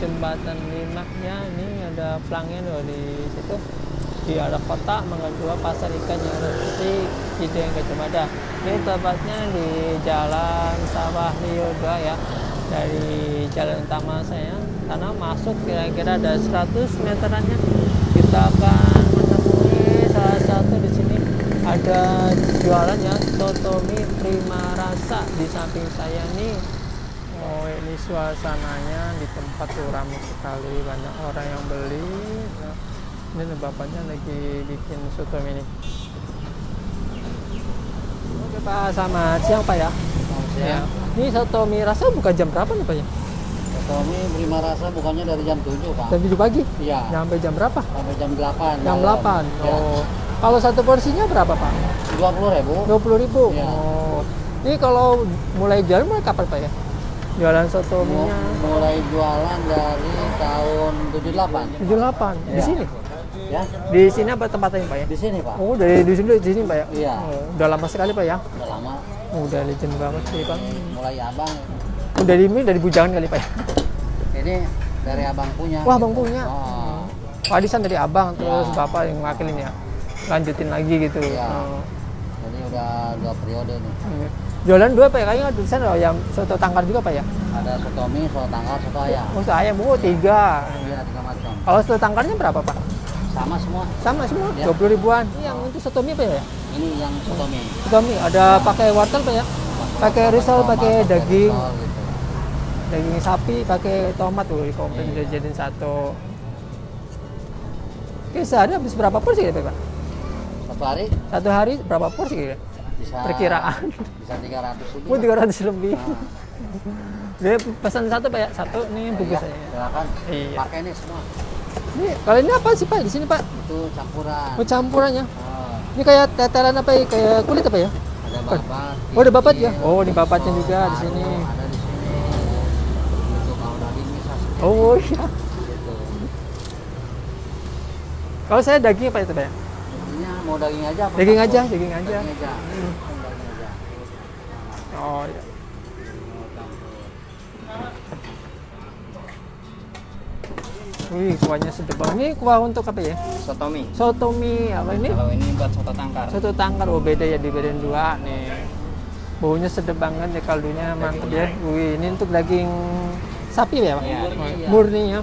jembatan 5 ya. Ini ada pelangnya loh di situ. Di arah kota Mangga 2 pasar ikan yang seperti itu yang Gajah Mada. Ini tepatnya di Jalan Sawah Rio 2 ya. Dari jalan utama saya karena masuk kira-kira ada 100 meterannya kita akan menemui salah satu di sini ada jualannya soto mie prima rasa di samping saya nih. Oh, ini suasananya di tempat tuh ramai sekali, banyak orang yang beli. Nah, ini bapaknya lagi bikin soto mie ini. Oke Pak, selamat siang Pak ya. Ya. Ini soto mie rasa buka jam berapa nih Pak ya? Soto mie prima rasa bukannya dari jam 7 Pak. Jam 7 pagi? Iya. Sampai jam berapa? Sampai jam 8. Jam 8. Ya. Oh. Kalau satu porsinya berapa Pak? 20.000. 20.000. Ya. Oh. Ini kalau mulai jualan mulai kapan Pak ya? Jualan soto mie-nya Mulai jualan dari tahun 78. 78. Di Ya. sini? Ya, Di sini apa tempatnya Pak ya? di sini Pak. Oh, dari di sini Pak ya? Iya. Oh, udah lama sekali Pak ya? Udah lama. Udah legend banget sih Bang. Mulai abang. Udah dari bujangan kali Pak ya? Ini dari abang punya. Wah, abang punya. Oh. Warisan dari abang terus Ya. bapak yang ngakilin ya. Lanjutin lagi gitu. Iya. Oh. Jadi udah 2 periode nih. Jualan 2 Pak ya? Kayaknya tulisan yang soto tangkar juga Pak ya? Ada soto mie, soto tangkar, soto ayam. Oh, soto ayam, 3. Iya, 3 macam. Kalau soto tangkarnya berapa Pak? Sama semua. Sama semua, Ya. 20 ribuan. Yang untuk soto mie Pak ya? Ini yang soto mie. Soto mie, ada pakai wortel Pak ya? Pakai risol, pakai daging. risol gitu. Daging sapi, pakai tomat tuh, komplit udah jadiin satu. Oke, sehari habis berapa porsi gitu Pak? Satu hari Satu hari berapa porsi gitu? bisa Perkiraan. bisa 300 lebih. Oh, 300 lebih. Nah, Dia pesan satu Pak ya? Satu nih bungkusnya. iya, silakan. Iya. Pakai ini semua. Ini kalau ini apa sih Pak di sini Pak? Itu campuran. Oh, campurannya. Oh, Ini kayak tetelan apa ya? Kayak kulit apa ya? ada babat. Oh, ada babat ya? kikil, Oh, ini babatnya risol, juga di paru, sini. Ada di sini. Itu kalau daging bisa seperti Oh iya. gitu. Kalau saya daging apa itu Pak ya? Ini mau daging aja apa? Daging campur? aja, daging aja. Daging aja. Hmm. Daging aja. Oh iya. Mau campur. Wih, kuahnya sedap banget. Ini kuah untuk apa ya? Soto mie. Soto mie apa ini? Kalau ini buat soto tangkar. Soto tangkar. Oh, beda ya, dibedain 2 nih. Baunya sedap banget ya, kaldunya mantep ya. Wih, ini untuk daging sapi ya Pak? Iya, Oh, iya. murni ya.